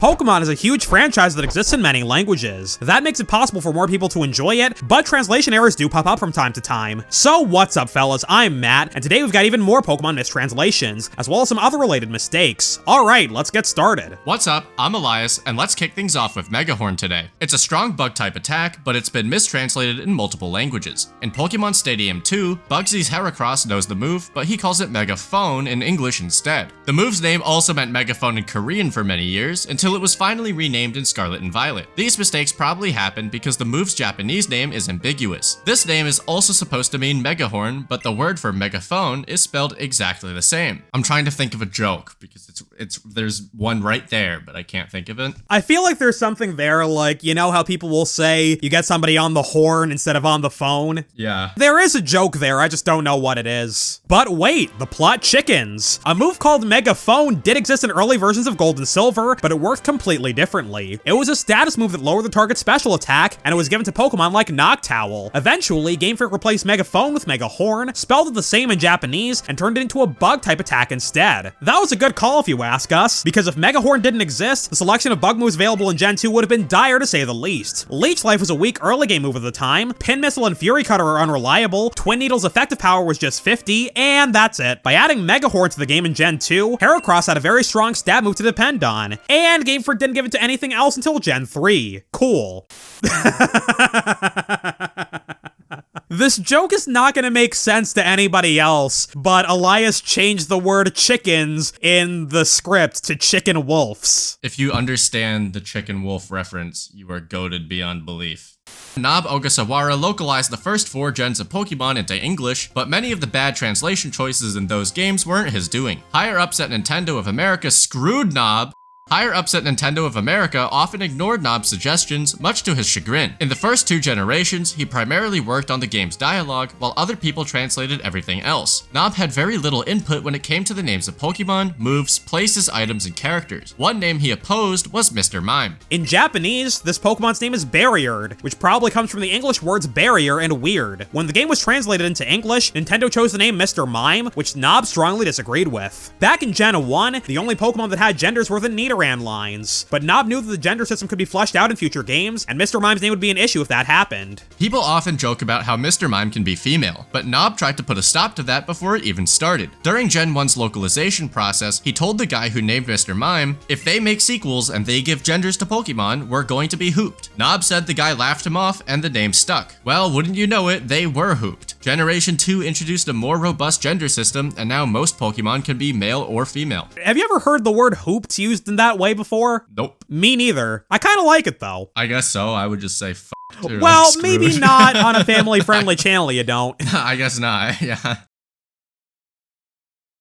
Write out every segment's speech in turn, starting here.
Pokemon is a huge franchise that exists in many languages. That makes it possible for more people to enjoy it, but translation errors do pop up from time to time. So what's up, fellas? I'm Matt, and today we've got even more Pokemon mistranslations, as well as some other related mistakes. Alright, let's get started. What's up? I'm Elias, and let's kick things off with Megahorn today. It's a strong bug-type attack, but it's been mistranslated in multiple languages. In Pokemon Stadium 2, Bugsy's Heracross knows the move, but he calls it Megaphone in English instead. The move's name also meant Megaphone in Korean for many years, until it was finally renamed in Scarlet and Violet. These mistakes probably happened because the move's Japanese name is ambiguous. This name is also supposed to mean Megahorn, but the word for megaphone is spelled exactly the same. I'm trying to think of a joke because there's one right there, but I can't think of it. I feel like there's something there, like, you know how people will say you get somebody on the horn instead of on the phone? Yeah. There is a joke there, I just don't know what it is. But wait, the plot chickens. A move called Megaphone did exist in early versions of Gold and Silver, but it worked completely differently. It was a status move that lowered the target's special attack, and it was given to Pokemon like Noctowl. Eventually, Game Freak replaced Megaphone with Megahorn, spelled it the same in Japanese, and turned it into a bug-type attack instead. That was a good call if you ask us, because if Megahorn didn't exist, the selection of bug moves available in Gen 2 would have been dire to say the least. Leech Life was a weak early game move at the time, Pin Missile and Fury Cutter are unreliable, Twin Needle's effective power was just 50, and that's it. By adding Megahorn to the game in Gen 2, Heracross had a very strong stab move to depend on, and Game Freak didn't give it to anything else until Gen 3. Cool. This joke is not gonna make sense to anybody else, but Elias changed the word chickens in the script to chicken wolves. If you understand the chicken wolf reference, you are goated beyond belief. Nob Ogasawara localized the first 4 gens of Pokemon into English, but many of the bad translation choices in those games weren't his doing. Higher-ups at Nintendo of America screwed Nob. Higher-ups at Nintendo of America often ignored Nob's suggestions, much to his chagrin. In the first 2 generations, he primarily worked on the game's dialogue, while other people translated everything else. Nob had very little input when it came to the names of Pokemon, moves, places, items, and characters. One name he opposed was Mr. Mime. In Japanese, this Pokemon's name is Barriered, which probably comes from the English words barrier and weird. When the game was translated into English, Nintendo chose the name Mr. Mime, which Nob strongly disagreed with. Back in Gen 1, the only Pokemon that had genders were the Nidoran lines, but Nob knew that the gender system could be fleshed out in future games, and Mr. Mime's name would be an issue if that happened. People often joke about how Mr. Mime can be female, but Nob tried to put a stop to that before it even started. During Gen 1's localization process, he told the guy who named Mr. Mime, if they make sequels and they give genders to Pokemon, we're going to be hooped. Nob said the guy laughed him off and the name stuck. Well, wouldn't you know it, they were hooped. Generation 2 introduced a more robust gender system, and now most Pokemon can be male or female. Have you ever heard the word hooped used in that way before? Nope. Me neither. I kind of like it though. I guess so. I would just say f***. Well, maybe not on a family-friendly channel, you don't. I guess not, yeah.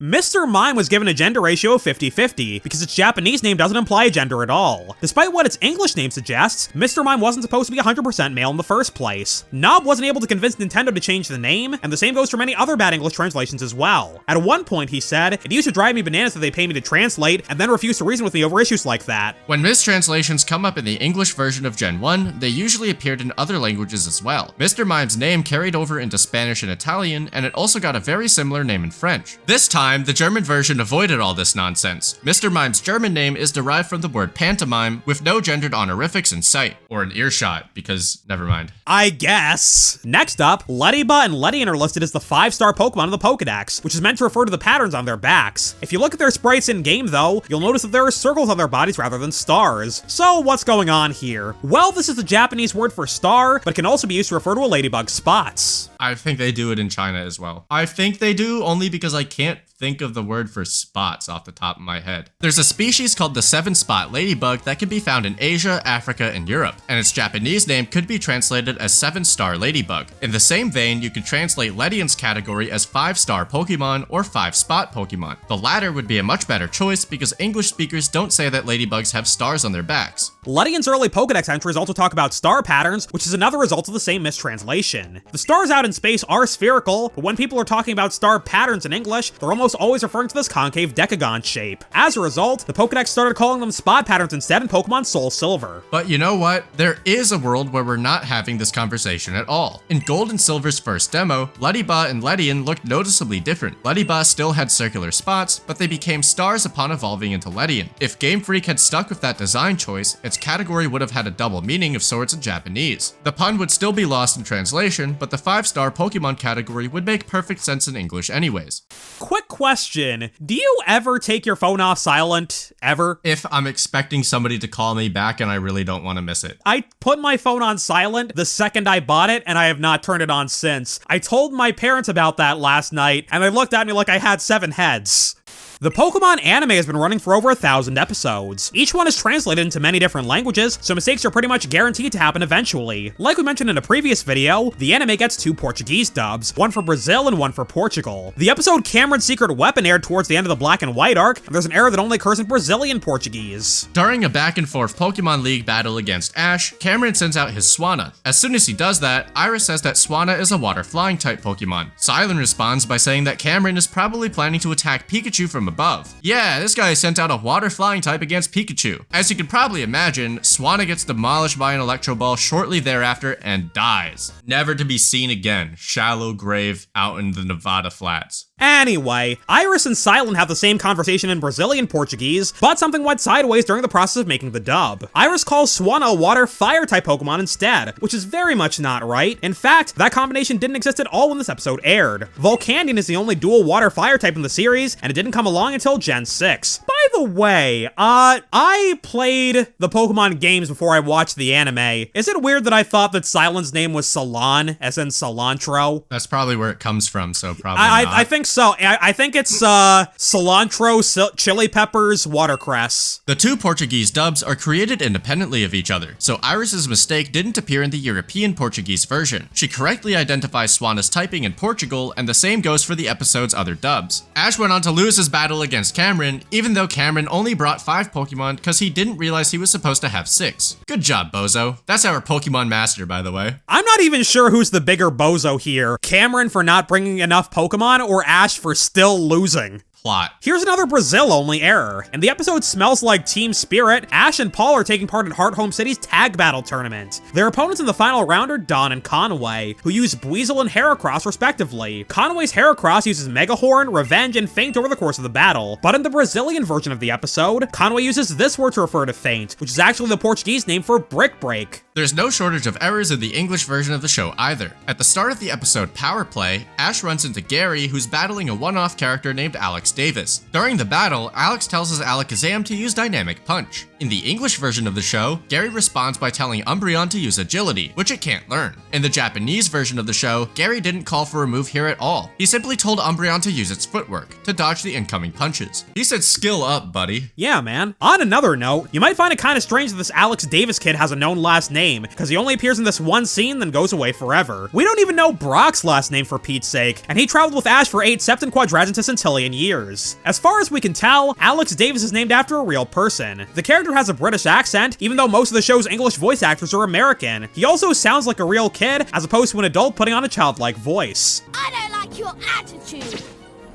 Mr. Mime was given a gender ratio of 50-50, because its Japanese name doesn't imply a gender at all. Despite what its English name suggests, Mr. Mime wasn't supposed to be 100% male in the first place. Nob wasn't able to convince Nintendo to change the name, and the same goes for many other bad English translations as well. At one point, he said, "It used to drive me bananas that they pay me to translate, and then refuse to reason with me over issues like that." When mistranslations come up in the English version of Gen 1, they usually appeared in other languages as well. Mr. Mime's name carried over into Spanish and Italian, and it also got a very similar name in French. This time, the German version avoided all this nonsense. Mr. Mime's German name is derived from the word pantomime, with no gendered honorifics in sight. Or an earshot, because never mind. I guess. Next up, Lediba and Ledian are listed as the 5-star Pokemon of the Pokedex, which is meant to refer to the patterns on their backs. If you look at their sprites in-game though, you'll notice that there are circles on their bodies rather than stars. So what's going on here? Well, this is the Japanese word for star, but can also be used to refer to a ladybug's spots. I think they do it in China as well. I think they do only because I can't think of the word for spots off the top of my head. There's a species called the 7-spot ladybug that can be found in Asia, Africa, and Europe, and its Japanese name could be translated as 7-star ladybug. In the same vein, you could translate Ledian's category as 5-star Pokemon or 5-spot Pokemon. The latter would be a much better choice because English speakers don't say that ladybugs have stars on their backs. Ledian's early Pokedex entries also talk about star patterns, which is another result of the same mistranslation. The stars out in space are spherical, but when people are talking about star patterns in English, they're almost almost always referring to this concave decagon shape. As a result, the Pokedex started calling them spot patterns instead in Pokemon Soul Silver. But you know what? There is a world where we're not having this conversation at all. In Gold and Silver's first demo, Ledyba and Ledian looked noticeably different. Ledyba still had circular spots, but they became stars upon evolving into Ledian. If Game Freak had stuck with that design choice, its category would have had a double meaning of sorts in Japanese. The pun would still be lost in translation, but the 5-star Pokemon category would make perfect sense in English anyways. Quick question, do you ever take your phone off silent? Ever? If I'm expecting somebody to call me back and I really don't want to miss it. I put my phone on silent the second I bought it, and I have not turned it on since. I told my parents about that last night, and they looked at me like I had 7 heads. The Pokemon anime has been running for over 1,000 episodes. Each one is translated into many different languages, so mistakes are pretty much guaranteed to happen eventually. Like we mentioned in a previous video, the anime gets 2 Portuguese dubs, one for Brazil and one for Portugal. The episode Cameron's Secret Weapon aired towards the end of the Black and White arc, and there's an error that only occurs in Brazilian Portuguese. During a back and forth Pokemon League battle against Ash, Cameron sends out his Swanna. As soon as he does that, Iris says that Swanna is a water flying type Pokemon. Silent responds by saying that Cameron is probably planning to attack Pikachu from above. Yeah, this guy sent out a water flying type against Pikachu. As you can probably imagine, Swanna gets demolished by an Electro Ball shortly thereafter and dies. Never to be seen again. Shallow grave out in the Nevada flats. Anyway, Iris and Silent have the same conversation in Brazilian Portuguese, but something went sideways during the process of making the dub. Iris calls Swanna a water-fire type Pokemon instead, which is very much not right. In fact, that combination didn't exist at all when this episode aired. Volcanion is the only dual water-fire type in the series, and it didn't come along until Gen 6. By the way, I played the Pokemon games before I watched the anime. Is it weird that I thought that Silent's name was Salon, as in cilantro? That's probably where it comes from, so probably not. I think so. I think it's cilantro, chili peppers, watercress. The 2 Portuguese dubs are created independently of each other, so Iris's mistake didn't appear in the European Portuguese version. She correctly identifies Swanna's typing in Portugal, and the same goes for the episode's other dubs. Ash went on to lose his battle against Cameron, even though Cameron only brought 5 Pokemon because he didn't realize he was supposed to have 6. Good job, Bozo. That's our Pokemon master, by the way. I'm not even sure who's the bigger bozo here, Cameron for not bringing enough Pokemon or Ash for still losing. Plot. Here's another Brazil-only error. In the episode Smells Like Team Spirit, Ash and Paul are taking part in Heart Home City's tag battle tournament. Their opponents in the final round are Dawn and Conway, who use Buizel and Heracross respectively. Conway's Heracross uses Megahorn, Revenge, and Feint over the course of the battle, but in the Brazilian version of the episode, Conway uses this word to refer to Feint, which is actually the Portuguese name for Brick Break. There's no shortage of errors in the English version of the show either. At the start of the episode Power Play, Ash runs into Gary, who's battling a one-off character named Alex Davis. During the battle, Alex tells his Alakazam to use Dynamic Punch. In the English version of the show, Gary responds by telling Umbreon to use Agility, which it can't learn. In the Japanese version of the show, Gary didn't call for a move here at all. He simply told Umbreon to use its footwork, to dodge the incoming punches. He said skill up, buddy. Yeah, man. On another note, you might find it kind of strange that this Alex Davis kid has a known last name, because he only appears in this one scene, then goes away forever. We don't even know Brock's last name for Pete's sake, and he traveled with Ash for 8 Septon Quadragenticillion years. As far as we can tell, Alex Davis is named after a real person. The character has a British accent, even though most of the show's English voice actors are American. He also sounds like a real kid, as opposed to an adult putting on a childlike voice. I don't like your attitude.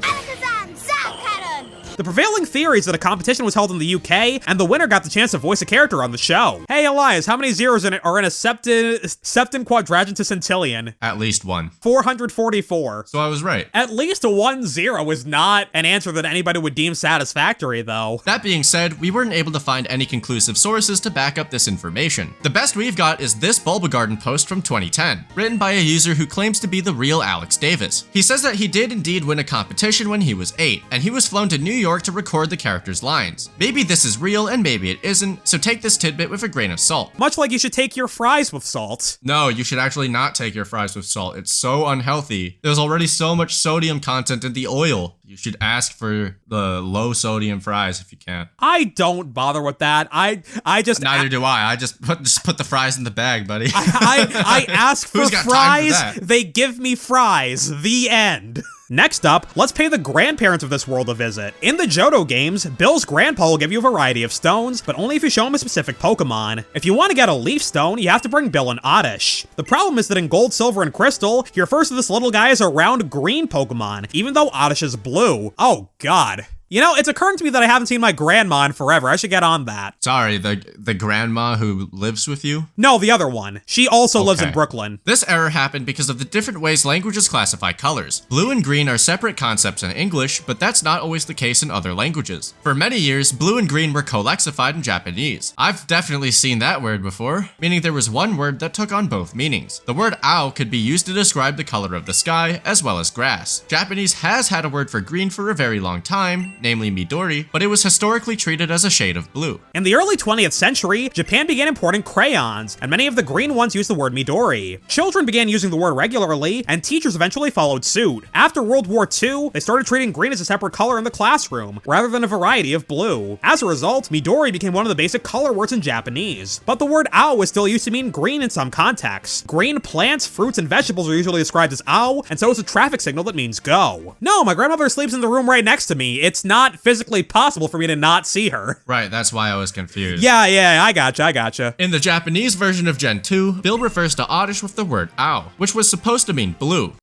Alakazam, Zap Cannon! The prevailing theory is that a competition was held in the UK, and the winner got the chance to voice a character on the show. Hey Elias, how many zeros in it are in a Septon Quadragenticillion? At least 1. 444. So I was right. At least a 1 0 is not an answer that anybody would deem satisfactory, though. That being said, we weren't able to find any conclusive sources to back up this information. The best we've got is this Bulbagarden post from 2010, written by a user who claims to be the real Alex Davis. He says that he did indeed win a competition when he was 8, and he was flown to New York to record the character's lines. Maybe this is real and maybe it isn't, so take this tidbit with a grain of salt. Much like you should take your fries with salt. No, you should actually not take your fries with salt. It's so unhealthy. There's already so much sodium content in the oil. You should ask for the low sodium fries if you can. I don't bother with that. I just neither do I. I just put the fries in the bag, buddy. I ask for fries. They give me fries. The end. Next up, let's pay the grandparents of this world a visit. In the Johto games, Bill's grandpa will give you a variety of stones, but only if you show him a specific Pokemon. If you want to get a Leaf Stone, you have to bring Bill an Oddish. The problem is that in Gold, Silver, and Crystal, he refers to this little guy as a round green Pokemon, even though Oddish is blue. Oh god. You know, it's occurring to me that I haven't seen my grandma in forever. I should get on that. Sorry, the grandma who lives with you? No, the other one. She also lives in Brooklyn. This error happened because of the different ways languages classify colors. Blue and green are separate concepts in English, but that's not always the case in other languages. For many years, blue and green were colexified in Japanese. I've definitely seen that word before, meaning there was one word that took on both meanings. The word ao could be used to describe the color of the sky, as well as grass. Japanese has had a word for green for a very long time, namely Midori, but it was historically treated as a shade of blue. In the early 20th century, Japan began importing crayons, and many of the green ones used the word Midori. Children began using the word regularly, and teachers eventually followed suit. After World War II, they started treating green as a separate color in the classroom, rather than a variety of blue. As a result, Midori became one of the basic color words in Japanese. But the word ao is still used to mean green in some contexts. Green plants, fruits, and vegetables are usually described as ao, and so is a traffic signal that means go. No, my grandmother sleeps in the room right next to me. It's not physically possible for me to not see her. Right, that's why I was confused. Yeah, I gotcha. In the Japanese version of Gen 2, Bill refers to Oddish with the word ao, which was supposed to mean blue.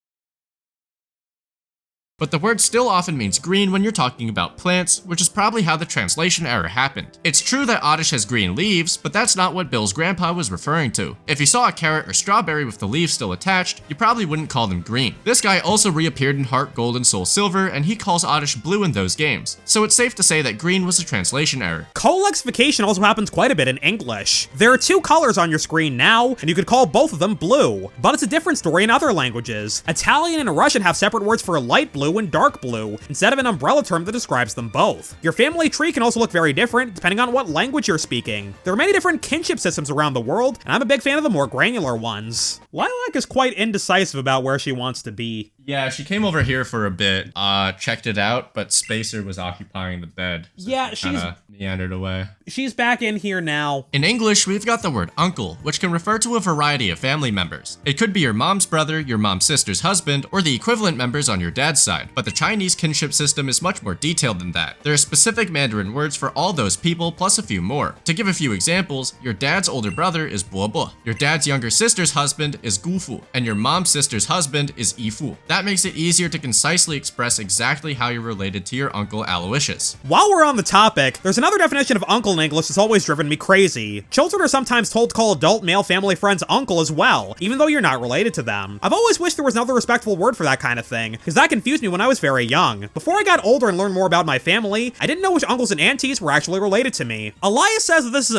But the word still often means green when you're talking about plants, which is probably how the translation error happened. It's true that Oddish has green leaves, but that's not what Bill's grandpa was referring to. If you saw a carrot or strawberry with the leaves still attached, you probably wouldn't call them green. This guy also reappeared in Heart Gold and Soul Silver, and he calls Oddish blue in those games. So it's safe to say that green was a translation error. Colexification also happens quite a bit in English. There are two colors on your screen now, and you could call both of them blue. But it's a different story in other languages. Italian and Russian have separate words for light blue and dark blue, instead of an umbrella term that describes them both. Your family tree can also look very different depending on what language you're speaking. There are many different kinship systems around the world, and I'm a big fan of the more granular ones. Lilac is quite indecisive about where she wants to be. Yeah, she came over here for a bit, checked it out, but Spacer was occupying the bed. So yeah, she kinda meandered away. She's back in here now. In English, we've got the word uncle, which can refer to a variety of family members. It could be your mom's brother, your mom's sister's husband, or the equivalent members on your dad's side. But the Chinese kinship system is much more detailed than that. There are specific Mandarin words for all those people, plus a few more. To give a few examples, your dad's older brother is Bo, your dad's younger sister's husband is Gufu, and your mom's sister's husband is Ifu. That makes it easier to concisely express exactly how you're related to your uncle Aloysius. While we're on the topic, there's another definition of uncle in English that's always driven me crazy. Children are sometimes told to call adult male family friends uncle as well, even though you're not related to them. I've always wished there was another respectful word for that kind of thing, because that confused me when I was very young. Before I got older and learned more about my family, I didn't know which uncles and aunties were actually related to me. Elias says that this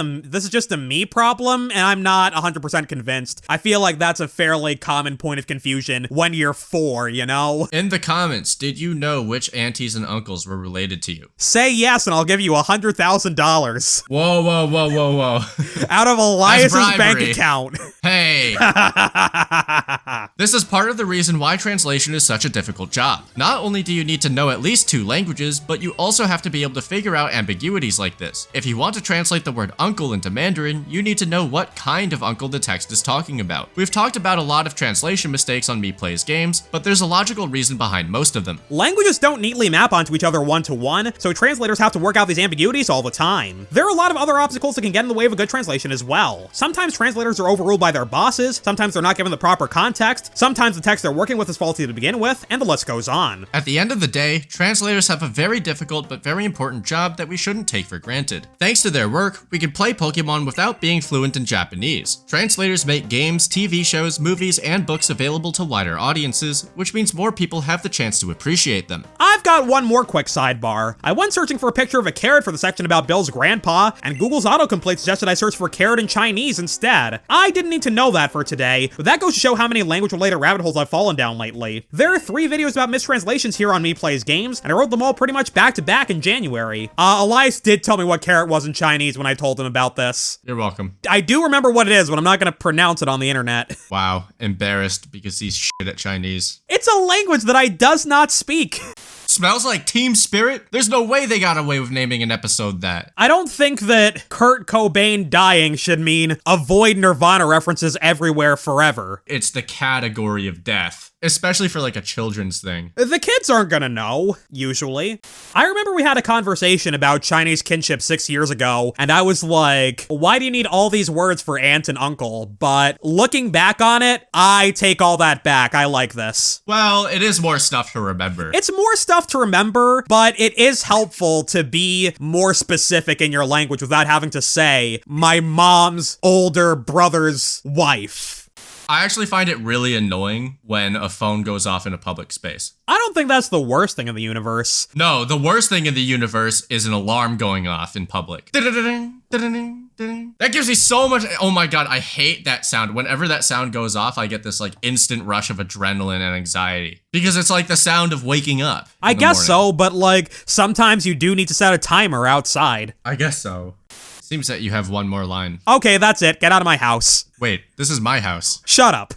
is just a me problem, and I'm not 100% convinced. I feel like that's a fairly common point of confusion when you're 4, you know? In the comments, did you know which aunties and uncles were related to you? Say yes and I'll give you $100,000. Whoa. Out of Elias's bank account. Hey. This is part of the reason why translation is such a difficult job. Not only do you need to know at least 2 languages, but you also have to be able to figure out ambiguities like this. If you want to translate the word uncle into Mandarin, you need to know what kind of uncle the text is talking about. We've talked about a lot of translation mistakes on MEPlaysGames, but there's a logical reason behind most of them. Languages don't neatly map onto each other one-to-one, so translators have to work out these ambiguities all the time. There are a lot of other obstacles that can get in the way of a good translation as well. Sometimes translators are overruled by their bosses, sometimes they're not given the proper context, sometimes the text they're working with is faulty to begin with, and the list goes on. At the end of the day, translators have a very difficult but very important job that we shouldn't take for granted. Thanks to their work, we can play Pokemon without being fluent in Japanese. Translators make games, TV shows, movies, and books available to wider audiences, which means more people have the chance to appreciate them. I've got one more quick sidebar. I went searching for a picture of a carrot for the section about Bill's grandpa, and Google's autocomplete suggested I search for carrot in Chinese instead. I didn't need to know that for today, but that goes to show how many language-related rabbit holes I've fallen down lately. There are 3 videos about mistranslations here on MEPlaysGames, and I wrote them all pretty much back-to-back in January. Elias did tell me what carrot was in Chinese when I told him about this. You're welcome. I do remember what it is, but I'm not gonna pronounce it on the internet. Wow, embarrassed because he's shit at Chinese. It's a language that I does not speak. Smells like Team Spirit? There's no way they got away with naming an episode that. I don't think that Kurt Cobain dying should mean avoid Nirvana references everywhere forever. It's the category of death. especially for like a children's thing. The kids aren't gonna know, usually. I remember we had a conversation about Chinese kinship 6 years ago, and I was like, why do you need all these words for aunt and uncle? But looking back on it, I take all that back. I like this. Well, it is more stuff to remember. It's more stuff to remember, but it is helpful to be more specific in your language without having to say, my mom's older brother's wife. I actually find it really annoying when a phone goes off in a public space. I don't think that's the worst thing in the universe. No, the worst thing in the universe is an alarm going off in public. That gives me so much. Oh my god, I hate that sound. Whenever that sound goes off, I get this like instant rush of adrenaline and anxiety because it's like the sound of waking up. I guess so, but like sometimes you do need to set a timer outside. I guess so. Seems that you have one more line. Okay, that's it. Get out of my house. Wait, this is my house. Shut up.